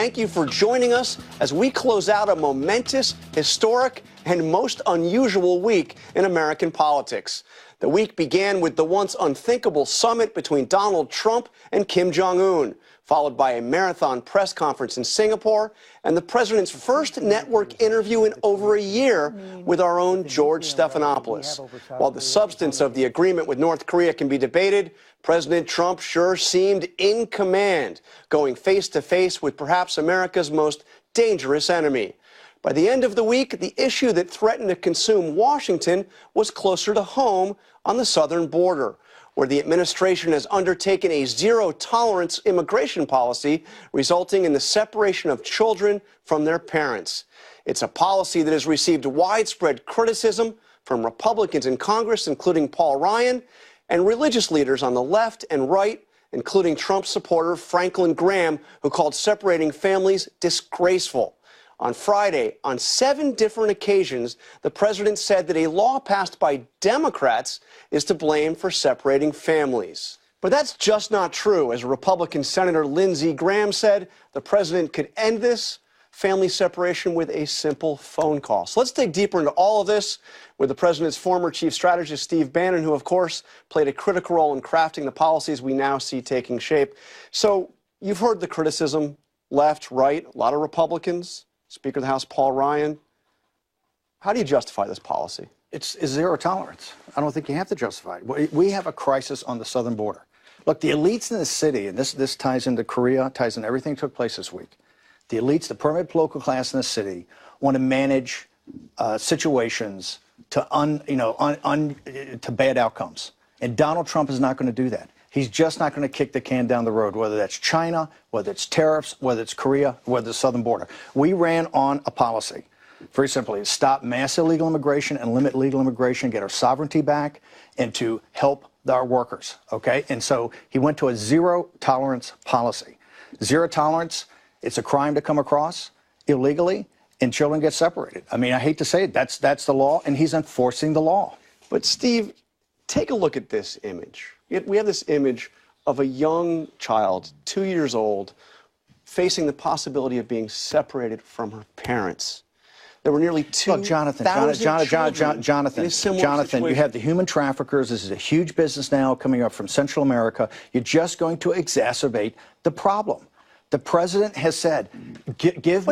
thank you for joining us as we close out a momentous, historic, and most unusual week in American politics. The week began with the once unthinkable summit between Donald Trump and Kim Jong-un, followed by a marathon press conference in Singapore and the president's first network interview in over a year with our own George Stephanopoulos. While the substance of the agreement with North Korea can be debated, President Trump sure seemed in command, going face-to-face with perhaps America's most dangerous enemy. By the end of the week, the issue that threatened to consume Washington was closer to home on the southern border, where the administration has undertaken a zero-tolerance immigration policy, resulting in the separation of children from their parents. It's a policy that has received widespread criticism from Republicans in Congress, including Paul Ryan, and religious leaders on the left and right, including Trump supporter Franklin Graham, who called separating families disgraceful. On Friday, on 7 different occasions, the president said that a law passed by Democrats is to blame for separating families. But that's just not true. As Republican Senator Lindsey Graham said, the president could end this family separation with a simple phone call. So let's dig deeper into all of this with the president's former chief strategist, Steve Bannon, who, of course, played a critical role in crafting the policies we now see taking shape. So you've heard the criticism, left, right, a lot of Republicans. Speaker of the House Paul Ryan. How do you justify this policy? It's zero tolerance. I don't think you have to justify it. We have a crisis on the southern border. Look, the elites in the city, and this ties into Korea, ties into everything that took place this week. The elites, the permanent political class in the city, want to manage situations to bad outcomes. And Donald Trump is not going to do that. He's just not going to kick the can down the road, whether that's China, whether it's tariffs, whether it's Korea, whether it's the southern border. We ran on a policy, very simply, to stop mass illegal immigration and limit legal immigration, get our sovereignty back, and to help our workers, okay? And so he went to a zero-tolerance policy. Zero tolerance, it's a crime to come across illegally, and children get separated. I mean, I hate to say it, that's the law, and he's enforcing the law. But, Steve, take a look at this image. We have this image of a young child, 2 years old, facing the possibility of being separated from her parents. There were nearly 2,000 Jonathan, you have the human traffickers. This is a huge business now coming up from Central America. You're just going to exacerbate the problem. The president has said, give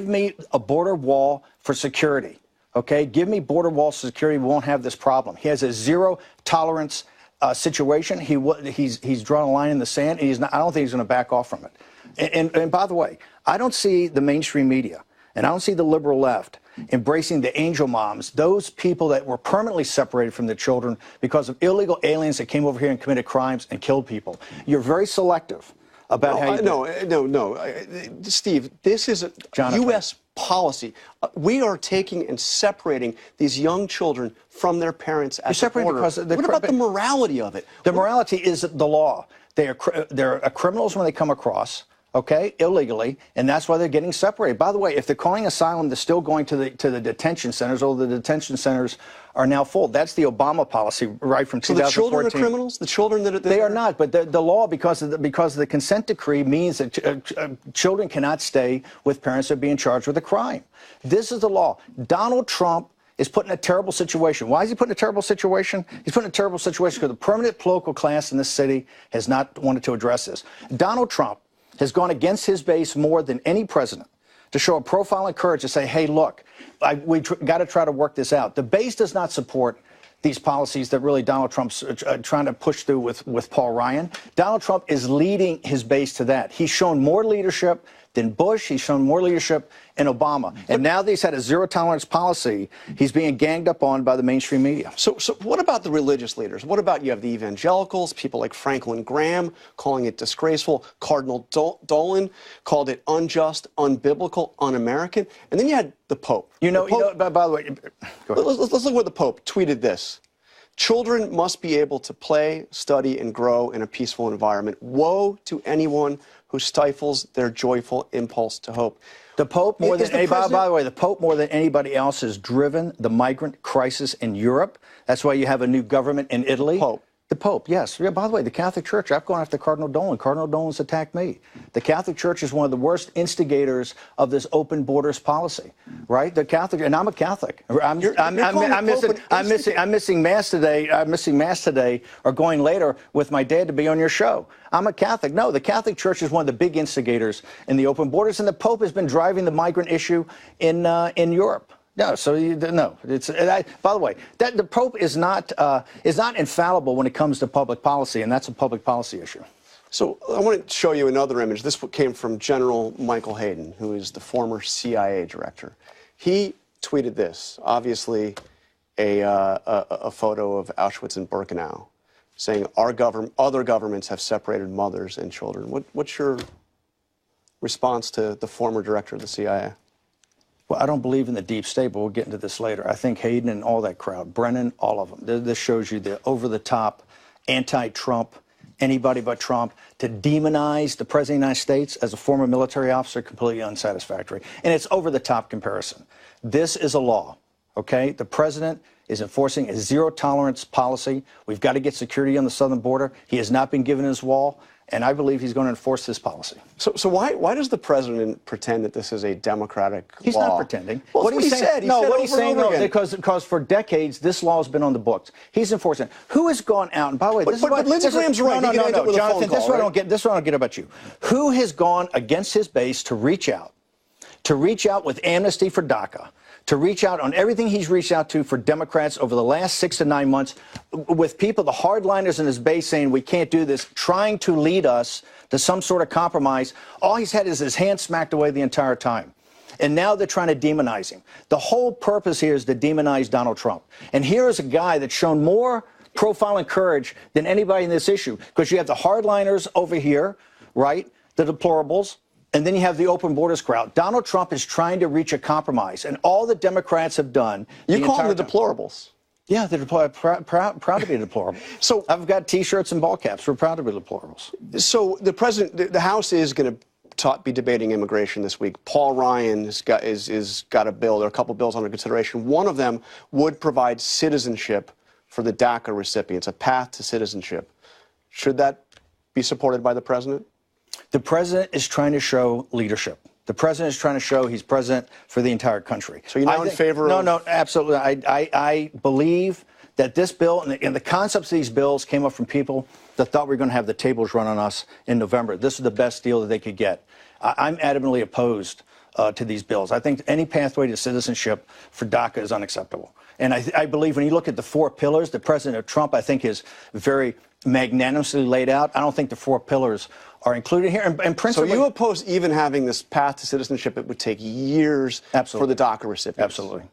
me a border wall for security. Okay, give me border wall security. We won't have this problem. He has a zero-tolerance situation. He's drawn a line in the sand, and I don't think he's going to back off from it. And by the way, I don't see the mainstream media, and I don't see the liberal left embracing the angel moms, those people that were permanently separated from their children because of illegal aliens that came over here and committed crimes and killed people. You're very selective about how you No. Steve, this is a U.S. policy. We are taking and separating these young children from their parents at the border. What about the morality of it? The morality is the law. They're criminals when they come across, okay, illegally, and that's why they're getting separated. By the way, if they're calling asylum, they're still going to the detention centers, although the detention centers are now full. That's the Obama policy right from 2014. So the children are criminals? The children that they are not, but the law, because of the consent decree, means that children cannot stay with parents that are being charged with a crime. This is the law. Donald Trump is put in a terrible situation. Why is he put in a terrible situation? He's put in a terrible situation because the permanent political class in this city has not wanted to address this. Donald Trump has gone against his base more than any president to show a profile and courage to say, hey, look, we got to try to work this out. The base does not support these policies that really Donald Trump's trying to push through with Paul Ryan. Donald Trump is leading his base to that. He's shown more leadership than Bush. He's shown more leadership in Obama. And now that he's had a zero-tolerance policy, he's being ganged up on by the mainstream media. So what about the religious leaders? What about you have the evangelicals, people like Franklin Graham calling it disgraceful, Cardinal Dolan called it unjust, unbiblical, un-American, and then you had the Pope. By the way, go ahead. Let's look what the Pope tweeted this. Children must be able to play, study, and grow in a peaceful environment. Woe to anyone who stifles their joyful impulse to hope. The Pope, by the way, the Pope more than anybody else has driven the migrant crisis in Europe. That's why you have a new government in Italy. Pope. The Pope, yes. Yeah, by the way, the Catholic Church, I've gone after Cardinal Dolan. Cardinal Dolan's attacked me. The Catholic Church is one of the worst instigators of this open borders policy, right? The Catholic, and I'm a Catholic. I'm missing Mass today. I'm missing Mass today, or going later with my dad to be on your show. I'm a Catholic. No, the Catholic Church is one of the big instigators in the open borders, and the Pope has been driving the migrant issue in Europe. No, so no. By the way, the Pope is not infallible when it comes to public policy, and that's a public policy issue. So I want to show you another image. This came from General Michael Hayden, who is the former CIA director. He tweeted this, obviously a photo of Auschwitz and Birkenau, saying other governments have separated mothers and children. What's your response to the former director of the CIA? Well, I don't believe in the deep state, but we'll get into this later. I think Hayden and all that crowd, Brennan, all of them. This shows you the over-the-top, anti-Trump, anybody but Trump, to demonize the President of the United States as a former military officer, completely unsatisfactory. And it's over-the-top comparison. This is a law, okay? The President is enforcing a zero-tolerance policy. We've got to get security on the southern border. He has not been given his wall. And I believe he's going to enforce this policy. So why does the president pretend that this is a democratic law? He's not pretending. Well, what he said. What he's saying, because for decades this law has been on the books. He's enforcing it. Who has gone out? And by the way, but Lindsey Graham's right. No, Jonathan. This is what I don't get. This is what I don't get about you. Who has gone against his base to reach out with amnesty for DACA? To reach out on everything he's reached out to for Democrats over the last 6 to 9 months, with people, the hardliners in his base, saying we can't do this, trying to lead us to some sort of compromise. All he's had is his hand smacked away the entire time. And now they're trying to demonize him. The whole purpose here is to demonize Donald Trump. And here is a guy that's shown more profile and courage than anybody in this issue, because you have the hardliners over here, right, the deplorables, and then you have the open borders crowd. Donald Trump is trying to reach a compromise, and all the Democrats have done. You call them the deplorables. Yeah, they're proud to be deplorable. So I've got T-shirts and ball caps. We're proud to be deplorables. So the president, the House is going to be debating immigration this week. Paul Ryan has got a bill. There are a couple bills under consideration. One of them would provide citizenship for the DACA recipients, a path to citizenship. Should that be supported by the president? The president is trying to show leadership. The president is trying to show he's president for the entire country. So you're not in favor of... No, absolutely. I believe that this bill and the concepts of these bills came up from people that thought we were going to have the tables run on us in November. This is the best deal that they could get. I'm adamantly opposed to these bills. I think any pathway to citizenship for DACA is unacceptable. And I believe when you look at the 4 pillars that President Trump, I think, is very magnanimously laid out. I don't think the 4 pillars are included here. And principally, so you oppose even having this path to citizenship? It would take years for the DACA recipients. Absolutely.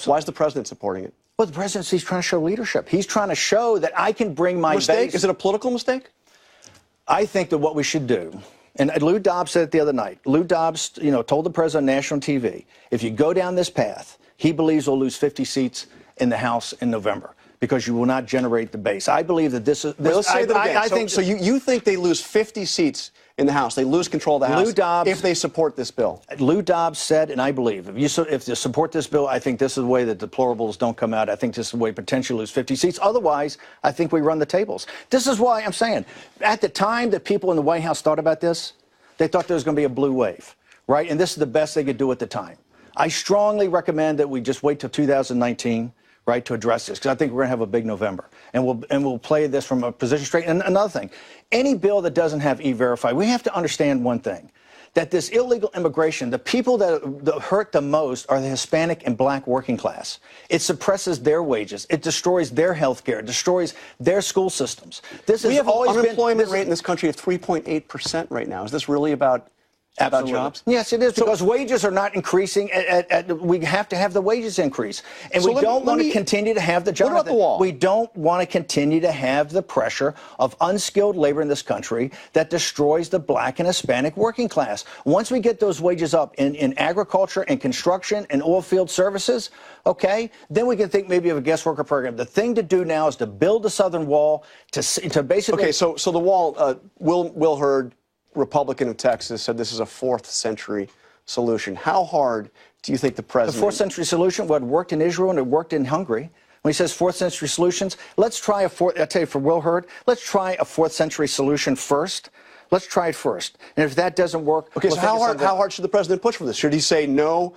Why is the president supporting it? Well, the president's trying to show leadership. He's trying to show that I can bring my mistake. Base. Is it a political mistake? I think that what we should do, and Lou Dobbs said it the other night. Lou Dobbs, told the president on national TV, if you go down this path, he believes we'll lose 50 seats in the House in November, because you will not generate the base. I believe that this is... Let's say that again. So you think they lose 50 seats in the House, they lose control of the House if they support this bill? Lou Dobbs said, and I believe, if you support this bill, I think this is the way that deplorables don't come out. I think this is the way potentially lose 50 seats. Otherwise, I think we run the tables. This is why I'm saying, at the time that people in the White House thought about this, they thought there was going to be a blue wave, right? And this is the best they could do at the time. I strongly recommend that we just wait till 2019, right, to address this, because I think we're going to have a big November, and we'll play this from a position straight. And another thing, any bill that doesn't have E-Verify, we have to understand one thing, that this illegal immigration, the people that hurt the most are the Hispanic and black working class. It suppresses their wages. It destroys their health care. It destroys their school systems. We have an unemployment rate in this country of 3.8% right now. Is this really about jobs? Yes, it is, because wages are not increasing. We have to have the wages increase. And we don't want to continue to have the job. What about the wall? We don't want to continue to have the pressure of unskilled labor in this country that destroys the black and Hispanic working class. Once we get those wages up in agriculture and construction and oil field services, okay, then we can think maybe of a guest worker program. The thing to do now is to build the southern wall to basically... Okay, so the wall, Will Hurd, Republican of Texas, said this is a 4th century solution. How hard do you think the president... The 4th century solution, what worked in Israel and it worked in Hungary, When he says fourth century solutions, let's try I tell you, for Will Hurd, let's try a fourth century solution first. Let's try it first. And if that doesn't work... Okay, so how hard should the president push for this? Should he say no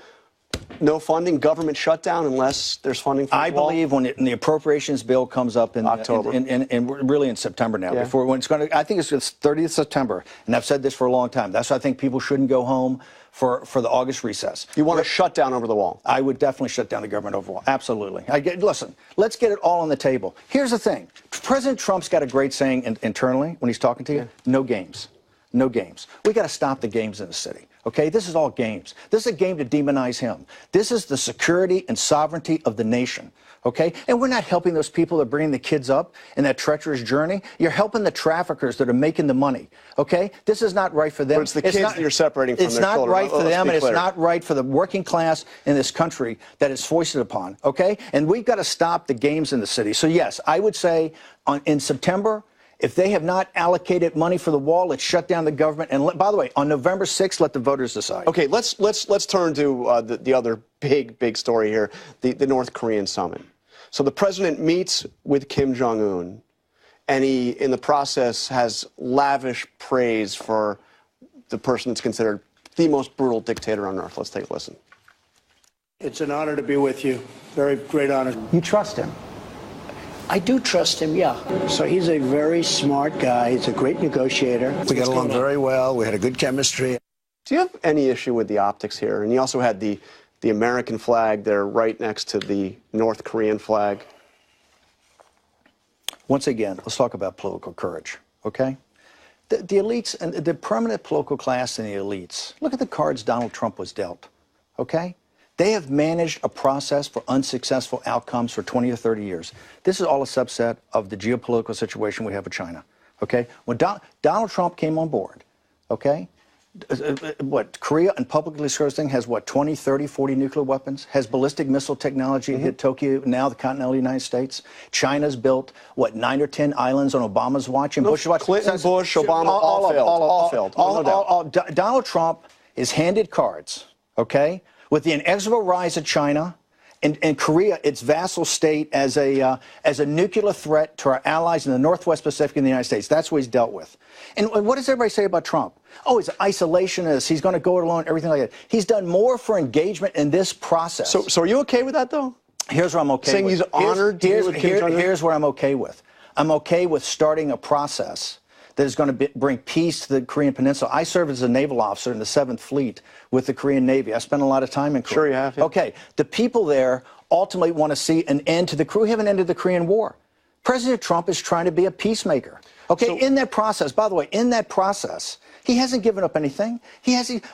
funding, government shutdown unless there's funding for the wall? I believe when the appropriations bill comes up in October, and really in September now, yeah. before when it's going to, I think it's 30th September, and I've said this for a long time. That's why I think people shouldn't go home for the August recess. You want to shut down over the wall? I would definitely shut down the government over the wall. Absolutely. Listen, let's get it all on the table. Here's the thing: President Trump's got a great saying internally when he's talking to you: no games. No games. We got to stop the games in the city. Okay, this is all games. This is a game to demonize him. This is the security and sovereignty of the nation. Okay, and we're not helping those people that are bringing the kids up in that treacherous journey. You're helping the traffickers that are making the money. Okay, this is not right for them. But it's the kids that you're separating from their children. It's not right for them, and it's not right for the working class in this country that is foisted upon. Okay, and we've got to stop the games in the city. So yes, I would say in September, if they have not allocated money for the wall, let's shut down the government. And by the way, on November 6th, let the voters decide. Okay, let's turn to the other big story here, the North Korean summit. So the president meets with Kim Jong-un, and he, in the process, has lavish praise for the person that's considered the most brutal dictator on earth. Let's take a listen. It's an honor to be with you. Very great honor. You trust him? I do trust him, yeah. So he's a very smart guy. He's a great negotiator. We got along very well. We had a good chemistry. Do you have any issue with the optics here? And you also had the American flag there right next to the North Korean flag. Once again, let's talk about political courage, okay? The elites and the permanent political class and the elites, look at the cards Donald Trump was dealt, okay? They have managed a process for unsuccessful outcomes for 20 or 30 years. This is all a subset of the geopolitical situation we have with China, okay? When Donald Trump came on board, okay, Korea and publicly disclosed thing has 20, 30, 40 nuclear weapons, has ballistic missile technology hit Tokyo, now the continental United States. China's built, 9 or 10 islands on Obama's watch and Bush's watch. Clinton, Bush, Obama, all failed. Donald Trump is handed cards, okay, with the inexorable rise of China and Korea, its vassal state, as a nuclear threat to our allies in the Northwest Pacific and the United States. That's what he's dealt with. And what does everybody say about Trump? Oh, he's an isolationist. He's going to go it alone, everything like that. He's done more for engagement in this process. So are you okay with that, though? Here's what I'm okay Saying with. He's honored Here's what I'm okay with. I'm okay with starting a process that is going to bring peace to the Korean Peninsula. I served as a naval officer in the 7th Fleet with the Korean Navy. I spent a lot of time in Korea. Sure you have. Yeah. Okay, the people there ultimately want to see an end to we haven't ended the Korean War. President Trump is trying to be a peacemaker. Okay, so, in that process, by the way, in that process, he hasn't given up anything.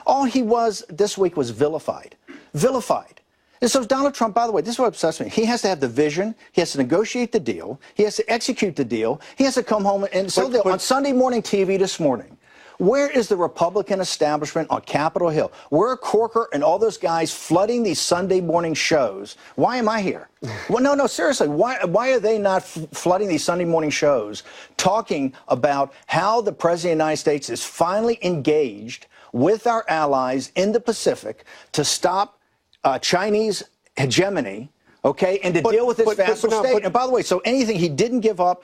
All he was this week was vilified. Vilified. And so Donald Trump, by the way, this is what obsesses me. He has to have the vision. He has to negotiate the deal. He has to execute the deal. He has to come home and sell the deal. On Sunday morning TV this morning, where is the Republican establishment on Capitol Hill? Where are Corker and all those guys flooding these Sunday morning shows? Why am I here? Well, no, seriously. Why are they not flooding these Sunday morning shows talking about how the President of the United States is finally engaged with our allies in the Pacific to stop Chinese hegemony, okay, and to deal with this vassal state. And by the way, so anything he didn't give up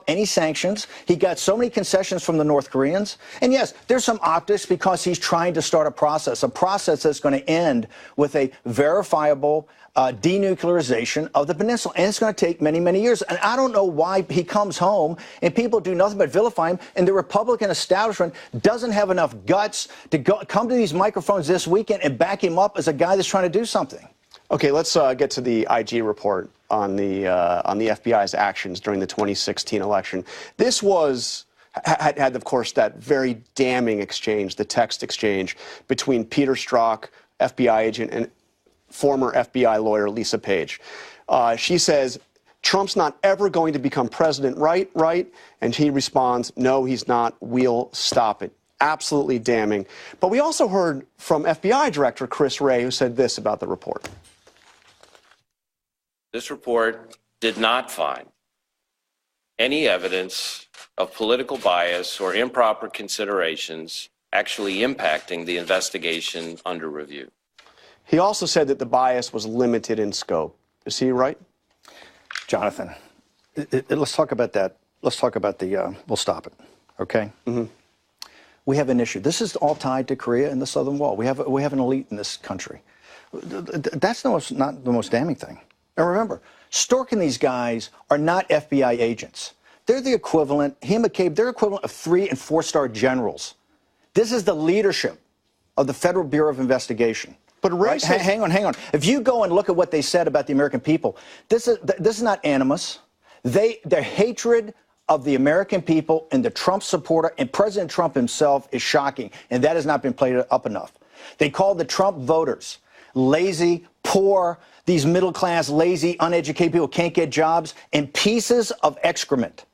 any sanctions. He got so many concessions from the North Koreans. And yes, there's some optics because he's trying to start a process that's going to end with a verifiable denuclearization of the peninsula. And it's going to take many, many years. And I don't know why he comes home and people do nothing but vilify him. And the Republican establishment doesn't have enough guts to come to these microphones this weekend and back him up as a guy that's trying to do something. Okay, let's get to the IG report on the FBI's actions during the 2016 election. This had, of course, that very damning exchange, the text exchange between Peter Strzok, FBI agent, and former FBI lawyer Lisa Page. She says, Trump's not ever going to become president, right? And he responds, no, he's not. We'll stop it. Absolutely damning. But we also heard from FBI Director Chris Wray, who said this about the report. This report did not find any evidence of political bias or improper considerations actually impacting the investigation under review. He also said that the bias was limited in scope. Is he right? Jonathan, let's talk about that. Let's talk about we'll stop it, okay? Mm-hmm. We have an issue. This is all tied to Korea and the Southern Wall. We have an elite in this country. That's not the most damning thing. And remember, Stork and these guys are not FBI agents. They're the equivalent, he and McCabe, they're equivalent of 3- and 4-star generals. This is the leadership of the Federal Bureau of Investigation. But right? Hang on. If you go and look at what they said about the American people, this is not animus. Their hatred of the American people and the Trump supporter and President Trump himself is shocking, and that has not been played up enough. They called the Trump voters lazy, poor, these middle-class, lazy, uneducated people can't get jobs, and pieces of excrement.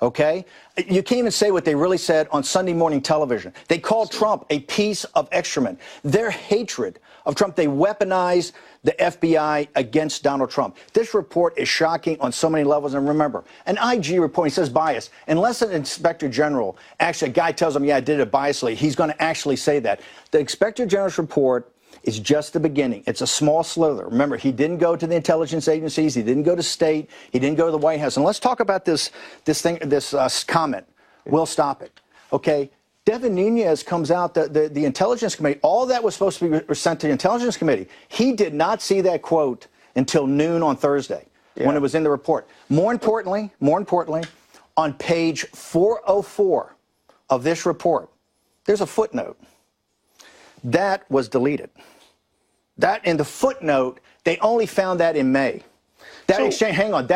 Okay? You can't even say what they really said on Sunday morning television. They called Trump a piece of excrement. Their hatred of Trump, they weaponized the FBI against Donald Trump. This report is shocking on so many levels. And remember, an IG report, he says bias. Unless an inspector general, actually a guy tells him, yeah, I did it biasly, he's going to actually say that. The inspector general's report is just the beginning. It's a small slither. Remember, he didn't go to the intelligence agencies. He didn't go to state. He didn't go to the White House. And let's talk about this comment. We'll stop it. Okay. Devin Nunes comes out, the Intelligence Committee, all that was supposed to be sent to the Intelligence Committee. He did not see that quote until noon on Thursday when it was in the report. More importantly, on page 404 of this report, there's a footnote. That was deleted. That in the footnote, they only found that in May. That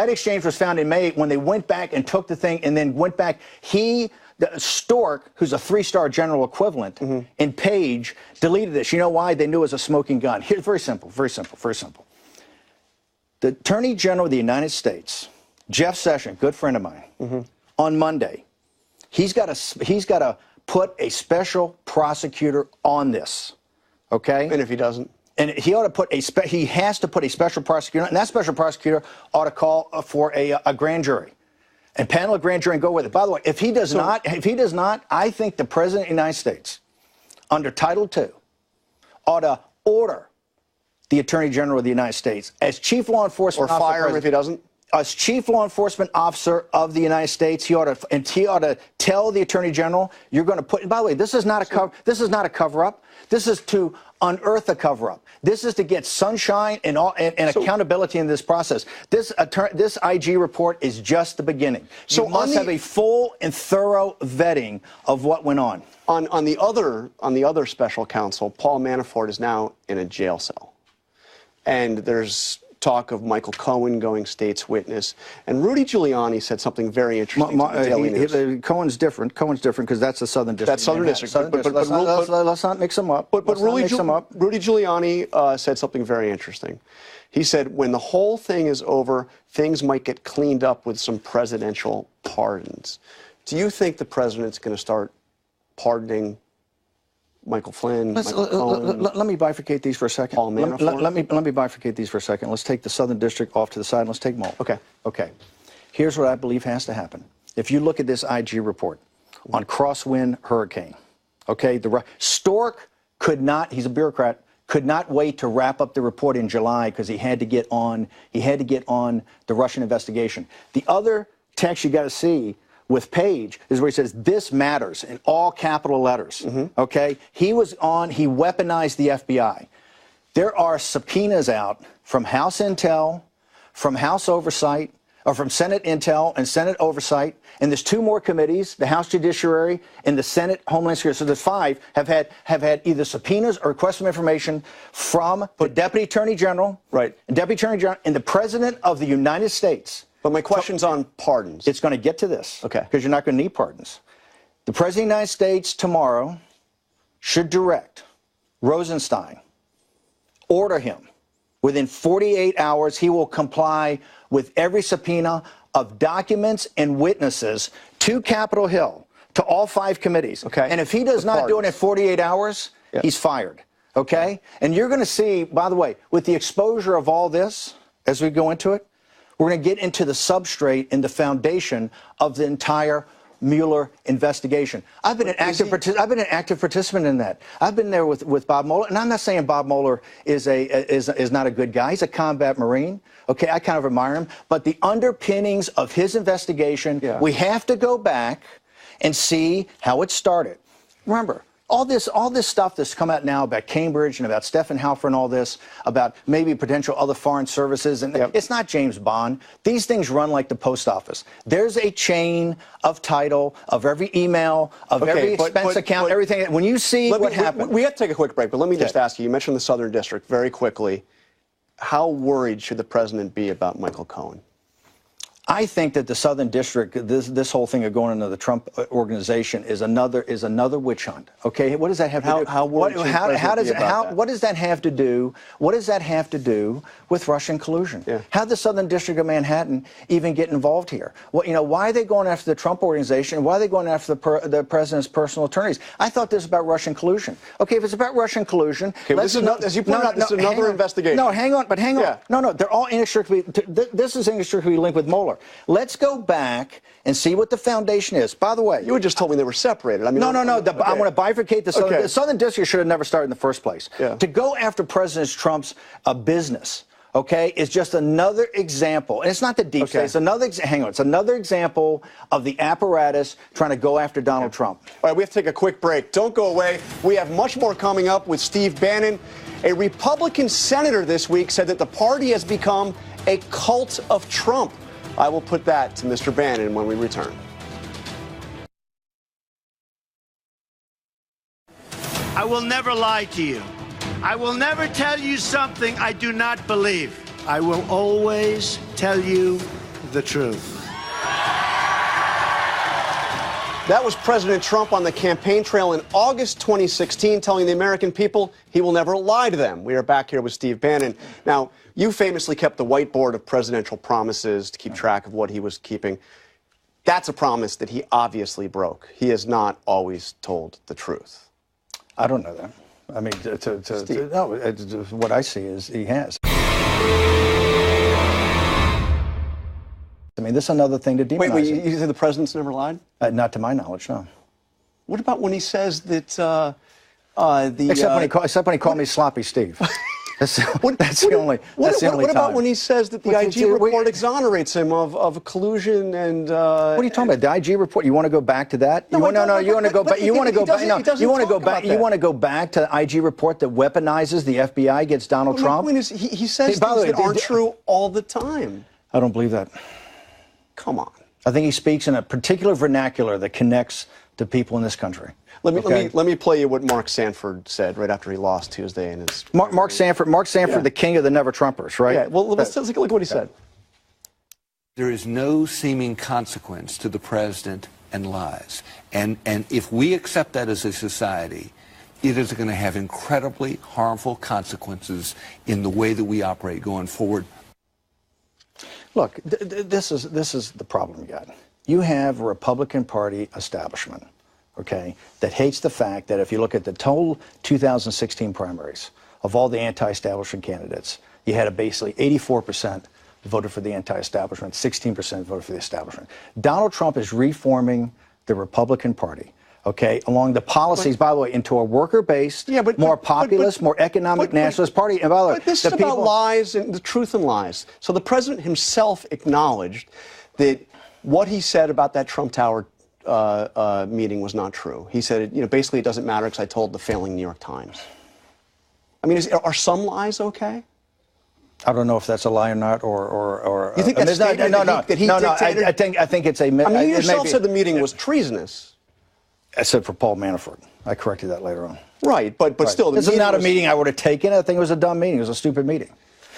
exchange was found in May when they went back and took the thing and then went back. Stork, who's a 3-star general equivalent, in Page, deleted this. You know why? They knew it was a smoking gun. Here's very simple. The Attorney General of the United States, Jeff Sessions, good friend of mine, on Monday, he's got to put a special prosecutor on this. Okay? And if he doesn't? And he ought to put he has to put a special prosecutor, and that special prosecutor ought to call for a grand jury. And panel a grand jury and go with it. By the way, if he does not, I think the President of the United States, under Title II, ought to order the Attorney General of the United States as Chief Law Enforcement Officer. Or fire him if he doesn't? As Chief Law Enforcement Officer of the United States, he ought to tell the Attorney General, you're going to put. And by the way, this is not a cover-up. This is to unearth a cover-up. This is to get sunshine and accountability in this process. This IG report is just the beginning. So you must have a full and thorough vetting of what went on. On the other special counsel, Paul Manafort is now in a jail cell, and there's talk of Michael Cohen going state's witness, and Rudy Giuliani said something very interesting to the Daily News. Cohen's different because that's the Southern District. That's Southern District. Let's not mix them up. But Rudy Giuliani said something very interesting. He said, when the whole thing is over, things might get cleaned up with some presidential pardons. Do you think the president's going to start pardoning Michael Flynn, Michael Cohen? Let me bifurcate these for a second. Paul Manafort? Let me bifurcate these for a second. Let's take the Southern District off to the side, and let's take them all. Okay. Here's what I believe has to happen. If you look at this IG report on crosswind hurricane, okay, Stork could not, he's a bureaucrat, could not wait to wrap up the report in July because he had to get on the Russian investigation. The other text you got to see with Page is where he says, this matters, in all capital letters, okay? He weaponized the FBI. There are subpoenas out from House Intel, from House Oversight, or from Senate Intel and Senate Oversight, and there's 2 more committees, the House Judiciary and the Senate Homeland Security. So there's 5 have had either subpoenas or requests for information from the Deputy Attorney General, and the President of the United States. But my question's on pardons. It's going to get to this. Okay. Because you're not going to need pardons. The President of the United States tomorrow should direct Rosenstein, order him. Within 48 hours, he will comply with every subpoena of documents and witnesses to Capitol Hill, to all 5 committees. Okay. And if he does not do it in 48 hours, he's fired. Okay? And you're going to see, by the way, with the exposure of all this, as we go into it, we're going to get into the substrate and the foundation of the entire Mueller investigation. I've been an active participant in that. I've been there with Bob Mueller, and I'm not saying Bob Mueller is not a good guy. He's a combat Marine. Okay, I kind of admire him, but the underpinnings of his investigation, we have to go back and see how it started. Remember, all this stuff that's come out now about Cambridge and about Stephen Halper and all this, about maybe potential other foreign services, and it's not James Bond. These things run like the post office. There's a chain of title, of every email, of every expense account, everything. When you see what happened. We have to take a quick break, but let me just ask you, you mentioned the Southern District very quickly. How worried should the president be about Michael Cohen? I think that the Southern District, this whole thing of going into the Trump organization is another witch hunt. Okay, what does that have to do? What does that have to do? What does that have to do with Russian collusion? How did the Southern District of Manhattan even get involved here? Well, why are they going after the Trump organization? Why are they going after the president's personal attorneys? I thought this was about Russian collusion. Okay, if it's about Russian collusion, this is another investigation. No, hang on. No, they're all inextricably. This is inextricably linked with Mueller. Let's go back and see what the foundation is. By the way, you just told me they were separated. I mean, no. I want to bifurcate the Southern. The Southern District should have never started in the first place. To go after President Trump's business, okay, is just another example. And it's not the deep state. It's another. Hang on. It's another example of the apparatus trying to go after Donald Trump. All right, we have to take a quick break. Don't go away. We have much more coming up with Steve Bannon. A Republican senator this week said that the party has become a cult of Trump. I will put that to Mr. Bannon when we return. I will never lie to you. I will never tell you something I do not believe. I will always tell you the truth. That was President Trump on the campaign trail in August 2016, telling the American people he will never lie to them. We are back here with Steve Bannon. Now, you famously kept the whiteboard of presidential promises to keep track of what he was keeping. That's a promise that he obviously broke. He has not always told the truth. I don't know that. I mean, what I see is he has. I mean, this is another thing to demonize. Wait, you think the president's never lied? Not to my knowledge, no. What about when he says that Except when he called me Sloppy Steve. That's the only time. What about when he says that the IG report exonerates him of collusion and? What are you talking about? The IG report? You want to go back to that? You want to go back? You want to go back? No. You want to go back? You want to go back to the IG report that weaponizes the FBI against Donald Trump? My point is, he says things that aren't true all the time. I don't believe that. Come on. I think he speaks in a particular vernacular that connects to people in this country. Let me play you what Mark Sanford said right after he lost Tuesday in his. Mark Sanford, the king of the Never Trumpers, right? Yeah. Well, let's take a look at what he said. There is no seeming consequence to the president and lies, and if we accept that as a society, it is going to have incredibly harmful consequences in the way that we operate going forward. Look, this is the problem you got. You have a Republican Party establishment, okay, that hates the fact that if you look at the total 2016 primaries of all the anti-establishment candidates, you had basically 84% voted for the anti-establishment, 16% voted for the establishment. Donald Trump is reforming the Republican Party, okay, along the policies, by the way, into a worker-based, more populist, more economic nationalist party. And by the way, this is about lies and the truth and lies. So the president himself acknowledged that what he said about that Trump Tower meeting was not true. He said, basically it doesn't matter because I told the failing New York Times. I mean, are some lies okay? I don't know if that's a lie or not, or you think that's I think it's a. I mean, you yourself said the meeting was treasonous. I said for Paul Manafort. I corrected that later on. Right, but still, this is not a meeting I would have taken. I think it was a dumb meeting. It was a stupid meeting.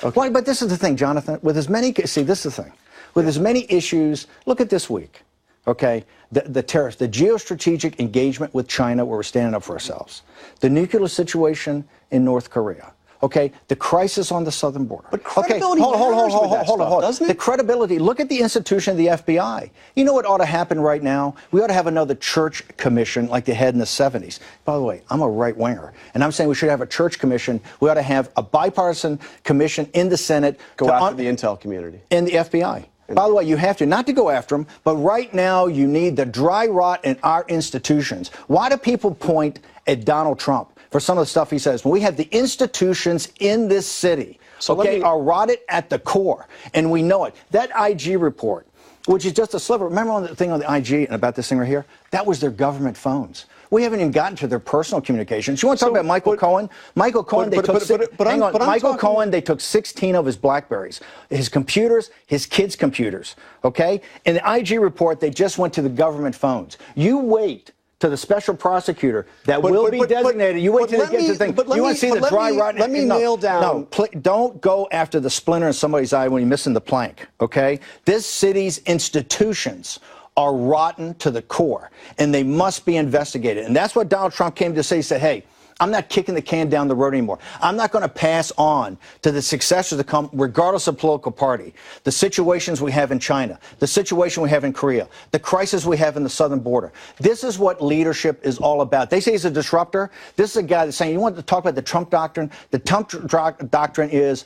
Okay. Well, but this is the thing, Jonathan. With as many, this is the thing. With as many issues, look at this week. Okay, the tariffs, the geostrategic engagement with China, where we're standing up for ourselves, the nuclear situation in North Korea. Okay, the crisis on the southern border. But credibility hold on. Doesn't it? The credibility, look at the institution of the FBI. You know what ought to happen right now? We ought to have another church commission like they had in the 70s. By the way, I'm a right-winger, and I'm saying we should have a church commission. We ought to have a bipartisan commission in the Senate. Go after the intel community. And the FBI. By the way, you have to, not to go after them, but right now you need the dry rot in our institutions. Why do people point at Donald Trump for some of the stuff he says? When we have the institutions in this city, are rotted at the core, and we know it. That IG report, which is just a sliver. Remember on the thing on the IG and about this thing right here? That was their government phones. We haven't even gotten to their personal communications. You want to talk about Michael Cohen? Michael Cohen, they took 16 of his BlackBerries, his computers, his kids' computers, okay? In the IG report, they just went to the government phones. You wait to the special prosecutor that will be designated. You wait till they get to the thing. You want to see the dry rot? Let me nail down. No, don't go after the splinter in somebody's eye when you're missing the plank, okay? This city's institutions are rotten to the core, and they must be investigated. And that's what Donald Trump came to say. He said, hey, I'm not kicking the can down the road anymore. I'm not going to pass on to the successors that come, regardless of political party, the situations we have in China, the situation we have in Korea, the crisis we have in the southern border. This is what leadership is all about. They say he's a disruptor. This is a guy that's saying, you want to talk about the Trump doctrine? The Trump doctrine is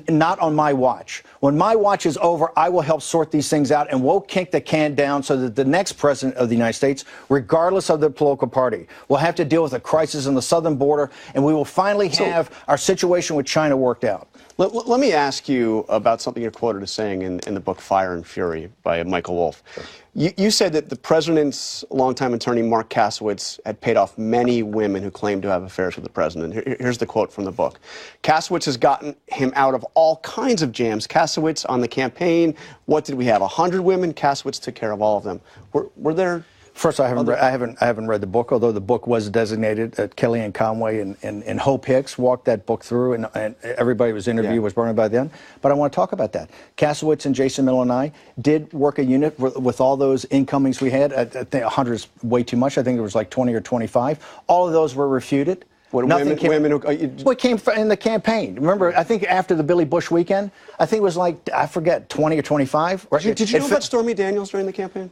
not on my watch. When my watch is over, I will help sort these things out, and we'll kick the can down so that the next president of the United States, regardless of the political party, will have to deal with a crisis in the southern border, and we will finally have our situation with China worked out. Let me ask you about something you're quoted as saying in the book Fire and Fury by Michael Wolff. Sure. You said that the president's longtime attorney, Mark Kasowitz, had paid off many women who claimed to have affairs with the president. Here's the quote from the book. Kasowitz has gotten him out of all kinds of jams. Kasowitz on the campaign, what did we have? 100 women? Kasowitz took care of all of them. Were there... First, I haven't read the book, although the book was designated. Kellyanne Conway and Hope Hicks walked that book through, and everybody was interviewed, was burned by then. But I want to talk about that. Kasowitz and Jason Miller and I did work a unit with all those incomings we had. I think 100 is way too much. I think it was like 20 or 25. All of those were refuted. Women came in the campaign. Remember, I think after the Billy Bush weekend, I think it was like, I forget, 20 or 25. Did you know about Stormy Daniels during the campaign?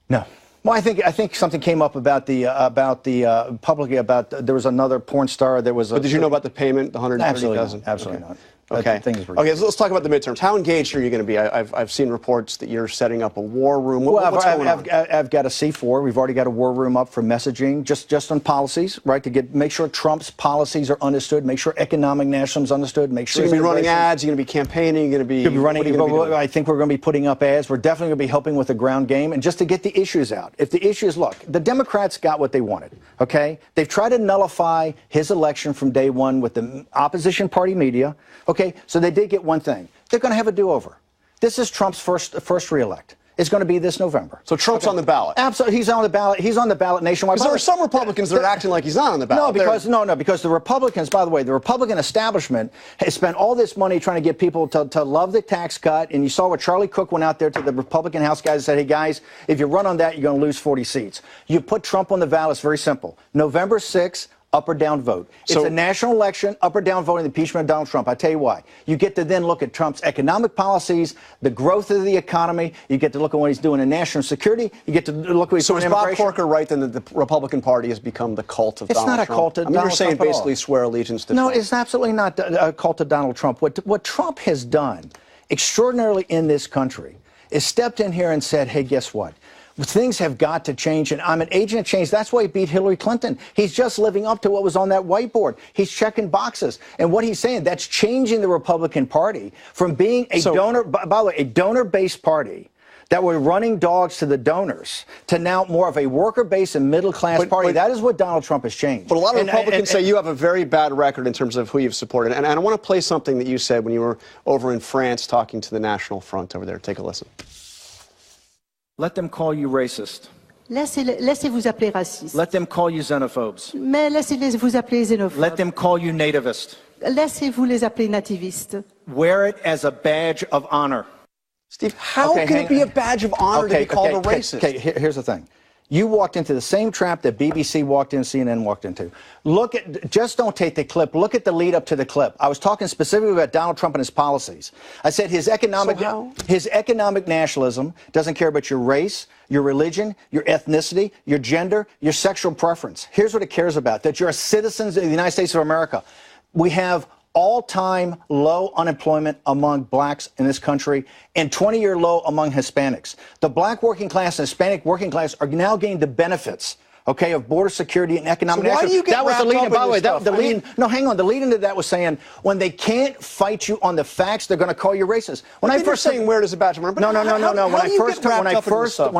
No. Well, I think something came up publicly about there was another porn star. There was. But did you know about the payment, the $130,000? Absolutely not. Okay. Okay, so let's talk about the midterms. How engaged are you going to be? I've seen reports that you're setting up a war room. What's going on? I've got a C4. We've already got a war room up for messaging, just on policies, right? To make sure Trump's policies are understood, make sure economic nationalism is understood, make sure. So you're going to be running ads. You're going to be campaigning. You're going to be running. I think we're going to be putting up ads. We're definitely going to be helping with the ground game, and just to get the issues out. If the issues, look, the Democrats got what they wanted. Okay, they've tried to nullify his election from day one with the opposition party media. Okay, so they did get one thing. They're going to have a do-over. This is Trump's first re-elect. It's going to be this November. So Trump's on the ballot. Absolutely, he's on the ballot. He's on the ballot nationwide. Because there are some Republicans that are acting like he's not on the ballot. Because the Republicans, by the way, the Republican establishment has spent all this money trying to get people to love the tax cut. And you saw what Charlie Cook went out there to the Republican House guys and said, hey, guys, if you run on that, you're going to lose 40 seats. You put Trump on the ballot. It's very simple. November 6th. Up or down vote. It's a national election, up or down vote in the impeachment of Donald Trump. I tell you why. You get to then look at Trump's economic policies, the growth of the economy. You get to look at what he's doing in national security. You get to look at what he's doing in immigration. So is Bob Corker right then that the Republican Party has become the cult of Donald Trump? It's not a cult of Donald Trump. You're saying basically swear allegiance to Trump. No, it's absolutely not a cult of Donald Trump. What Trump has done extraordinarily in this country is stepped in here and said, hey, guess what? Things have got to change, and I'm an agent of change. That's why he beat Hillary Clinton. He's just living up to what was on that whiteboard. He's checking boxes. And what he's saying, that's changing the Republican Party from being a donor, by the way, a donor-based party that were running dogs to the donors to now more of a worker-based and middle-class party. That is what Donald Trump has changed. But a lot of Republicans say you have a very bad record in terms of who you've supported. And I want to play something that you said when you were over in France talking to the National Front over there. Take a listen. Let them call you racist. Laissez-vous appeler raciste. Let them call you xenophobes. Mais laissez-vous appeler xénophobes. Let them call you nativist. Laissez-vous les appeler nativistes. Wear it as a badge of honor. Steve, how can it be a badge of honor to be called a racist? Okay, here's the thing. You walked into the same trap that BBC walked in, CNN walked into. Just don't take the clip. Look at the lead up to the clip. I was talking specifically about Donald Trump and his policies. I said his economic nationalism doesn't care about your race, your religion, your ethnicity, your gender, your sexual preference. Here's what it cares about, that you're a citizen of the United States of America. We have all-time low unemployment among blacks in this country and 20-year low among Hispanics. The black working class and Hispanic working class are now getting the benefits, okay, of border security and economic So why do you get that was the wrapped lead up in, by in the way, this stuff? the lead, no, hang on. The lead into that was saying when they can't fight you on the facts, they're going to call you racist. When I first saying where does a badge number? No. When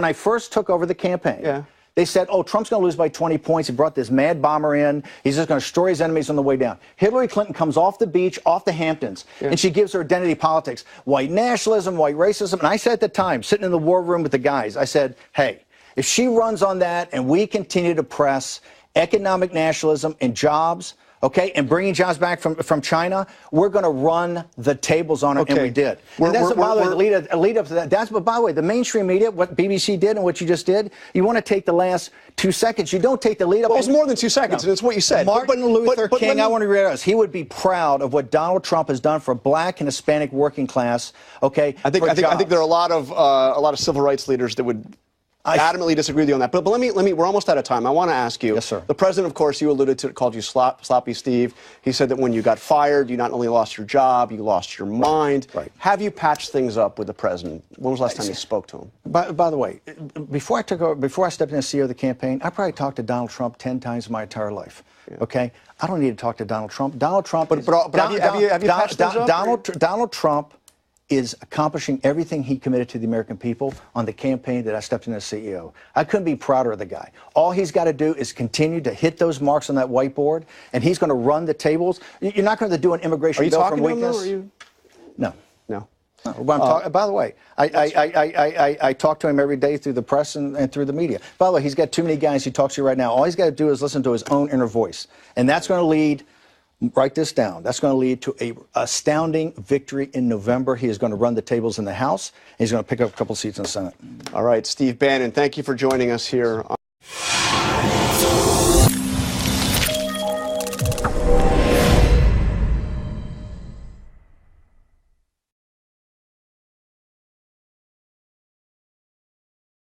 I first took over the campaign, yeah. They said, oh, Trump's going to lose by 20 points. He brought this mad bomber in. He's just going to destroy his enemies on the way down. Hillary Clinton comes off the beach, off the Hamptons, and she gives her identity politics, white nationalism, white racism. And I said at the time, sitting in the war room with the guys, I said, hey, if she runs on that and we continue to press economic nationalism and jobs, okay, and bringing jobs back from China, we're going to run the tables on it, and we did. And that's, by the way, the lead up to that. That's, but by the way, the mainstream media, what BBC did and what you just did, you want to take the last 2 seconds. You don't take the lead up. Well, it's more than 2 seconds, and it's what you said. Martin Luther King, I want to realize, he would be proud of what Donald Trump has done for black and Hispanic working class, okay, I think there are a lot of civil rights leaders that would adamantly disagree with you on that. But let me, we're almost out of time. I want to ask you. Yes, sir. The president, of course, you alluded to it, called you Sloppy Steve. He said that when you got fired, you not only lost your job, you lost your mind. Right. Have you patched things up with the president? When was the last time you spoke to him? By the way, before I stepped in as CEO of the campaign, I probably talked to Donald Trump 10 times in my entire life. Yeah. Okay? I don't need to talk to Donald Trump. Donald Trump have you patched things up? Donald Trump is accomplishing everything he committed to the American people on the campaign that I stepped in as CEO. I couldn't be prouder of the guy. All he's got to do is continue to hit those marks on that whiteboard, and he's going to run the tables. You're not going to do an immigration bill from weakness. Are you No. No. No. By the way, I talk to him every day through the press and through the media. By the way, he's got too many guys he talks to right now. All he's got to do is listen to his own inner voice, and that's going to lead. Write this down. That's going to lead to an astounding victory in November. He is going to run the tables in the House, and he's going to pick up a couple seats in the Senate. All right, Steve Bannon, thank you for joining us here.